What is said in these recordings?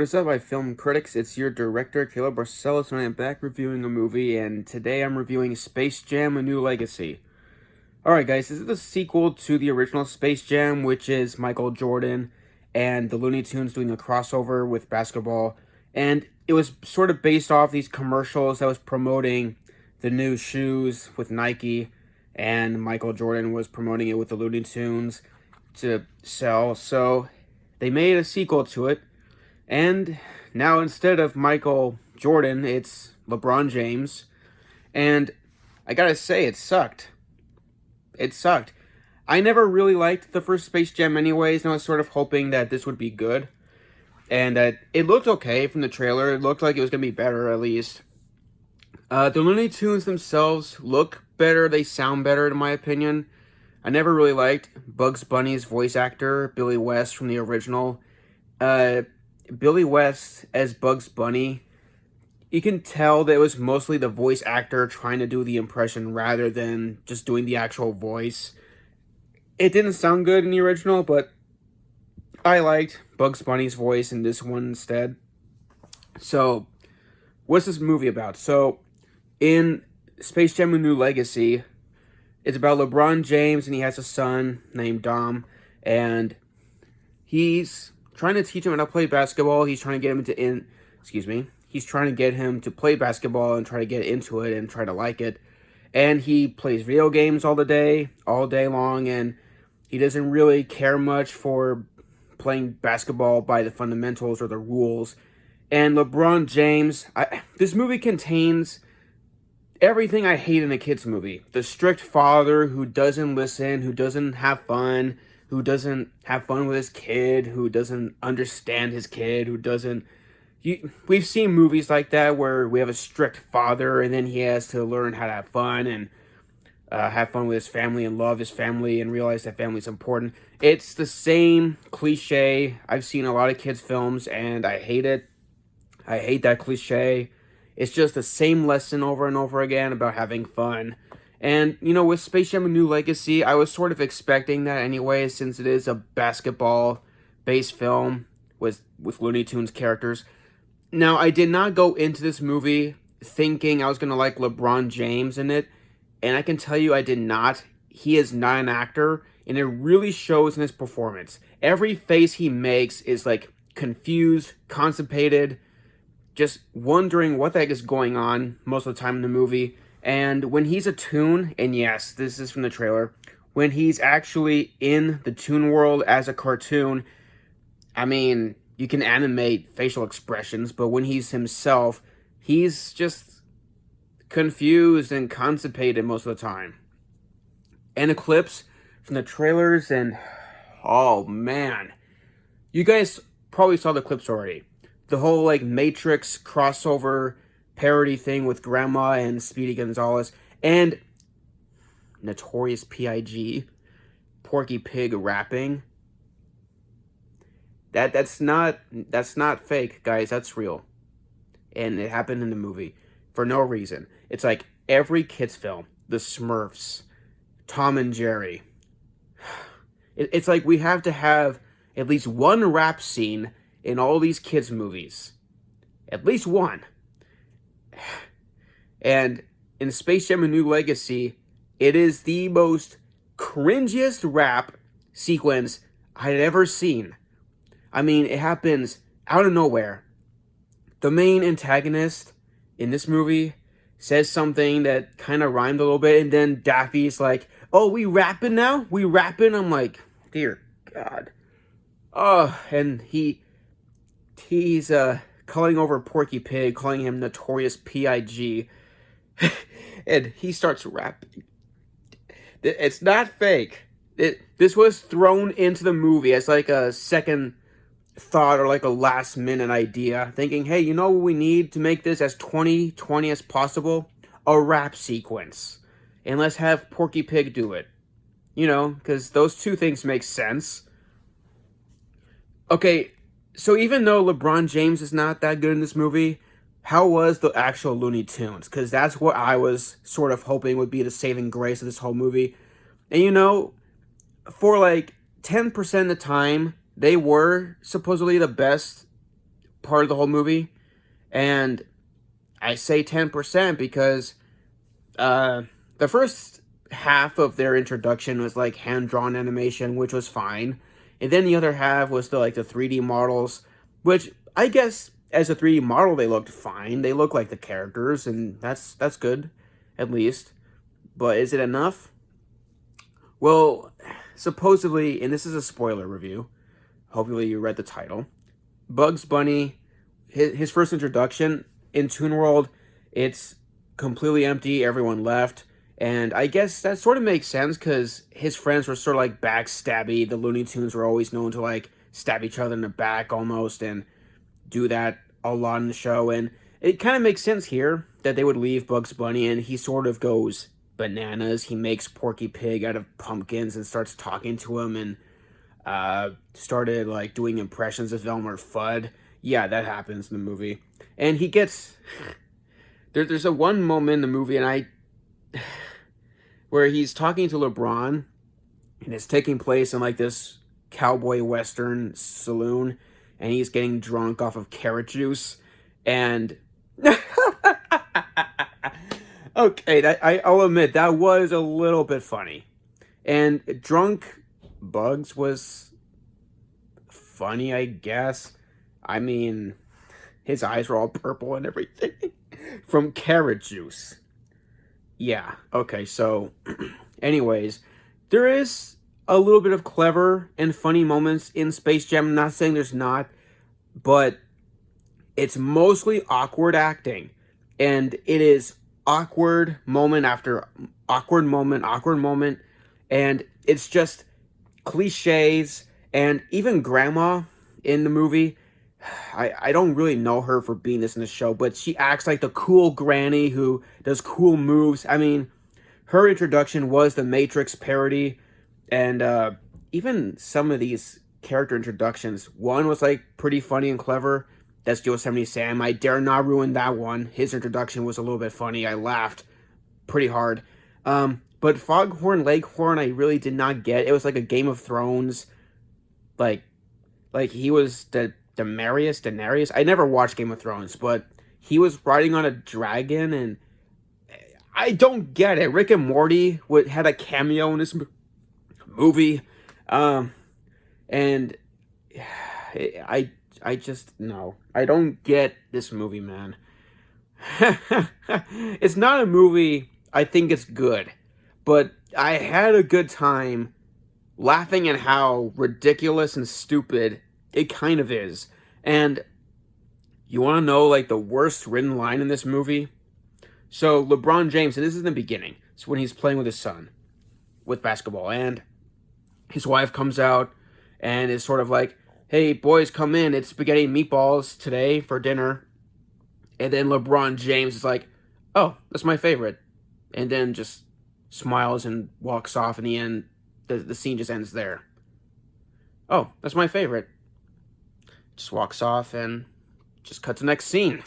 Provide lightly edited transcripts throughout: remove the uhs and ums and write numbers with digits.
What is up, my film critics? It's your director, Caleb Barcelos, and I am back reviewing a movie, and today I'm reviewing Space Jam: A New Legacy. Alright guys, this is the sequel to the original Space Jam, which is Michael Jordan and the Looney Tunes doing a crossover with basketball, and it was sort of based off these commercials that was promoting the new shoes with Nike, and Michael Jordan was promoting it with the Looney Tunes to sell, so they made a sequel to it. And now instead of Michael Jordan, it's LeBron James. And I gotta say, it sucked. It sucked. I never really liked the first Space Jam anyways, and I was sort of hoping that this would be good. And that it looked okay from the trailer. It looked like it was gonna be better, at least. The Looney Tunes themselves look better. They sound better, in my opinion. I never really liked Bugs Bunny's voice actor, Billy West, from the original. Billy West as Bugs Bunny, you can tell that it was mostly the voice actor trying to do the impression rather than just doing the actual voice. It didn't sound good in the original, but I liked Bugs Bunny's voice in this one instead. So, what's this movie about? So, in Space Jam: A New Legacy, it's about LeBron James, and he has a son named Dom, and he's trying to teach him how to play basketball. He's trying to get him He's trying to get him to play basketball and try to get into it and try to like it. And he plays video games all day long, and he doesn't really care much for playing basketball by the fundamentals or the rules. And LeBron James, this movie contains everything I hate in a kid's movie. The strict father who doesn't listen, who doesn't have fun, who doesn't have fun with his kid, who doesn't understand his kid, who doesn't... We've seen movies like that where we have a strict father and then he has to learn how to have fun and have fun with his family and love his family and realize that family's important. It's the same cliche. I've seen a lot of kids' films and I hate it. I hate that cliche. It's just the same lesson over and over again about having fun. And, you know, with Space Jam: A New Legacy, I was sort of expecting that anyway, since it is a basketball-based film with Looney Tunes characters. Now, I did not go into this movie thinking I was going to like LeBron James in it, and I can tell you I did not. He is not an actor, and it really shows in his performance. Every face he makes is, like, confused, constipated, just wondering what the heck is going on most of the time in the movie. And when he's a toon, and yes, this is from the trailer, when he's actually in the toon world as a cartoon, I mean, you can animate facial expressions, but when he's himself, he's just confused and constipated most of the time. And the clips from the trailers, and oh man, you guys probably saw the clips already. The whole, like, Matrix crossover parody thing with Grandma and Speedy Gonzalez, and Notorious P.I.G., Porky Pig rapping. That's not fake, guys. That's real. And it happened in the movie for no reason. It's like every kid's film, The Smurfs, Tom and Jerry. It's like we have to have at least one rap scene in all these kids' movies. At least one. And in Space Jam: A New Legacy, it is the most cringiest rap sequence I had ever seen. I mean, it happens out of nowhere. The main antagonist in this movie says something that kind of rhymed a little bit, and then Daffy's like, "Oh, we rapping now? We rapping?" I'm like, dear God. Oh, and he's calling over Porky Pig, calling him Notorious P.I.G., and he starts rapping. It's not fake. This was thrown into the movie as like a second thought or like a last minute idea, thinking, hey, you know what we need to make this as 2020 as possible? A rap sequence. And let's have Porky Pig do it. You know, because those two things make sense. Okay, so even though LeBron James is not that good in this movie, how was the actual Looney Tunes? Because that's what I was sort of hoping would be the saving grace of this whole movie. And you know, for like 10% of the time, they were supposedly the best part of the whole movie. And I say 10% because the first half of their introduction was like hand-drawn animation, which was fine. And then the other half was the 3D models, which I guess as a 3D model they looked fine. They look like the characters, and that's good, at least. But is it enough? Well, supposedly, and this is a spoiler review, hopefully you read the title, Bugs Bunny, his first introduction in Toon World, it's completely empty, everyone left, and I guess that sort of makes sense because his friends were sort of like backstabby. The Looney Tunes were always known to like stab each other in the back almost and do that a lot in the show, and it kind of makes sense here that they would leave Bugs Bunny, and he sort of goes bananas. He makes Porky Pig out of pumpkins and starts talking to him, and started like doing impressions of Elmer Fudd. Yeah, that happens in the movie. And he gets there's a one moment in the movie where he's talking to LeBron, and it's taking place in like this cowboy western saloon, and he's getting drunk off of carrot juice, and okay, I'll admit that was a little bit funny. And drunk Bugs was funny, I guess. I mean, his eyes were all purple and everything from carrot juice. Yeah, okay, so anyways, there is a little bit of clever and funny moments in Space Jam. I'm not saying there's not, but it's mostly awkward acting. And it is awkward moment after awkward moment, and it's just cliches. And even Grandma in the movie, I don't really know her for being this in the show, but she acts like the cool granny who does cool moves. I mean, her introduction was the Matrix parody, and even some of these character introductions, one was like pretty funny and clever. That's Yosemite Sam. I dare not ruin that one. His introduction was a little bit funny. I laughed pretty hard. But Foghorn Leghorn, I really did not get. It was like a Game of Thrones, like he was the Daenerys. I never watched Game of Thrones, but he was riding on a dragon, and I don't get it. Rick and Morty had a cameo in this movie, and I just, no. I don't get this movie, man. It's not a movie I think it's good, but I had a good time laughing at how ridiculous and stupid it kind of is. And you want to know, like, the worst written line in this movie? So, LeBron James, and this is in the beginning, it's when he's playing with his son, with basketball, and his wife comes out and is sort of like, hey, boys, come in, it's spaghetti and meatballs today for dinner. And then LeBron James is like, oh, that's my favorite. And then just smiles and walks off. In the end, the scene just ends there. Oh, that's my favorite. Just walks off and just cut to the next scene.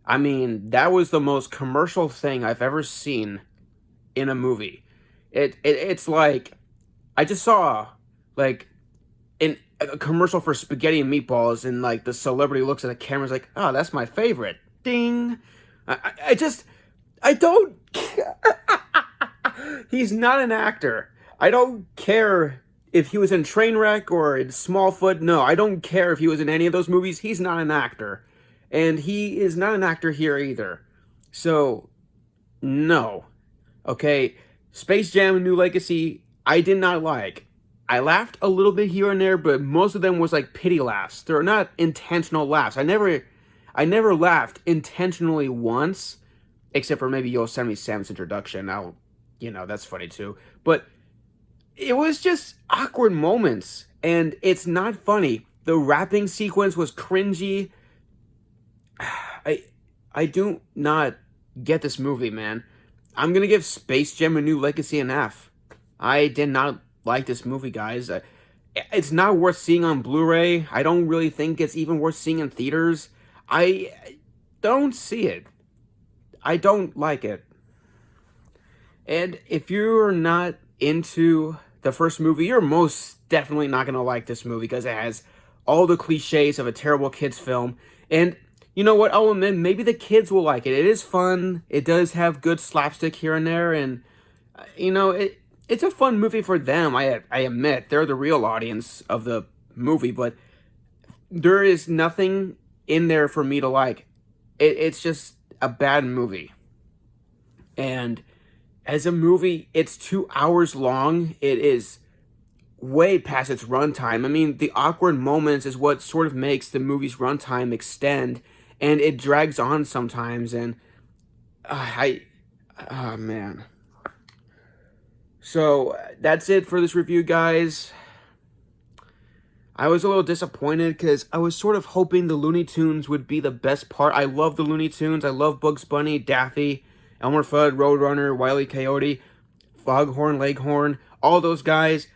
I mean, that was the most commercial thing I've ever seen in a movie. It's like, I just saw, like, a commercial for spaghetti and meatballs, and like the celebrity looks at the camera and is like, oh, that's my favorite. Ding. I don't he's not an actor. I don't care if he was in Trainwreck or in Smallfoot. No, I don't care if he was in any of those movies. He's not an actor. And he is not an actor here either. So, no. Okay, Space Jam: A New Legacy, I did not like. I laughed a little bit here and there, but most of them was like pity laughs. They're not intentional laughs. I never laughed intentionally once, except for maybe Yosemite Sam's introduction. That's funny too. But it was just awkward moments, and it's not funny. The rapping sequence was cringy. I do not get this movie, man. I'm gonna give Space Jam: A New Legacy an F. I did not like this movie, guys. It's not worth seeing on Blu-ray. I don't really think it's even worth seeing in theaters. I don't see it. I don't like it. And if you're not into the first movie, you're most definitely not going to like this movie because it has all the cliches of a terrible kids film. And you know what? I'll admit, maybe the kids will like it. It is fun. It does have good slapstick here and there, and it's a fun movie for them. I admit they're the real audience of the movie, but there is nothing in there for me to like. It's just a bad movie. And as a movie, it's 2 hours long. It is way past its runtime. I mean, the awkward moments is what sort of makes the movie's runtime extend, and it drags on sometimes. And oh man. So that's it for this review, guys. I was a little disappointed because I was sort of hoping the Looney Tunes would be the best part. I love the Looney Tunes. I love Bugs Bunny, Daffy, Elmer Fudd, Roadrunner, Wile E. Coyote, Foghorn, Leghorn, all those guys.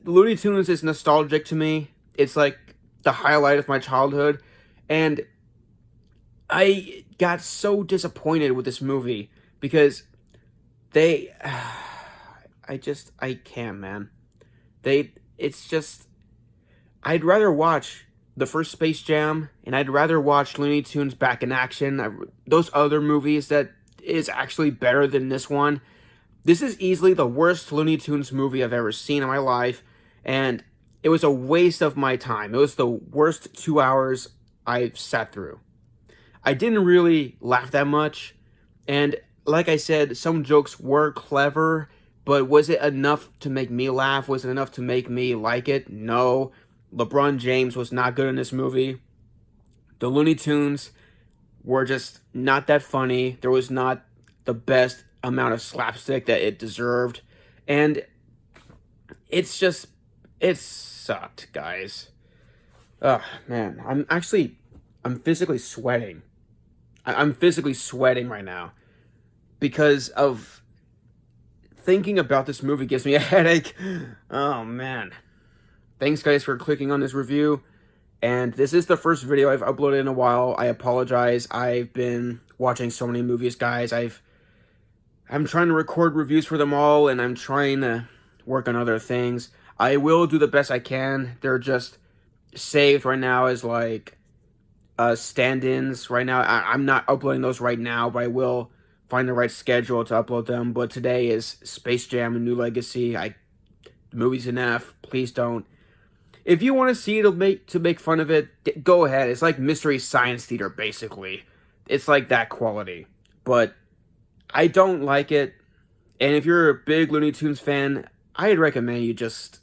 Looney Tunes is nostalgic to me. It's like the highlight of my childhood. And I got so disappointed with this movie because they... I can't, man. It's just... I'd rather watch the first Space Jam, and I'd rather watch Looney Tunes Back in Action. Those other movies that is actually better than this one. This is easily the worst Looney Tunes movie I've ever seen in my life, and it was a waste of my time. It was the worst 2 hours I've sat through. I didn't really laugh that much, and like I said, some jokes were clever, but was it enough to make me laugh? Was it enough to make me like it? No. LeBron James was not good in this movie. The Looney Tunes were just not that funny. There was not the best amount of slapstick that it deserved. And it sucked, guys. Ugh, man. I'm physically sweating. I'm physically sweating right now. Because of thinking about this movie gives me a headache. Oh, man. Thanks, guys, for clicking on this review. And this is the first video I've uploaded in a while. I apologize. I've been watching so many movies, guys. I'm trying to record reviews for them all, and I'm trying to work on other things. I will do the best I can. They're just saved right now as, like, stand-ins right now. I'm not uploading those right now, but I will find the right schedule to upload them. But today is Space Jam: A New Legacy. The movie's an F. Please don't. If you want to see it to make fun of it, go ahead. It's like Mystery Science Theater, basically. It's like that quality. But I don't like it. And if you're a big Looney Tunes fan, I'd recommend you just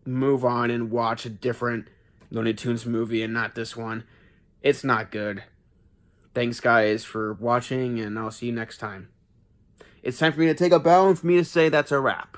move on and watch a different Looney Tunes movie and not this one. It's not good. Thanks, guys, for watching, and I'll see you next time. It's time for me to take a bow and for me to say that's a wrap.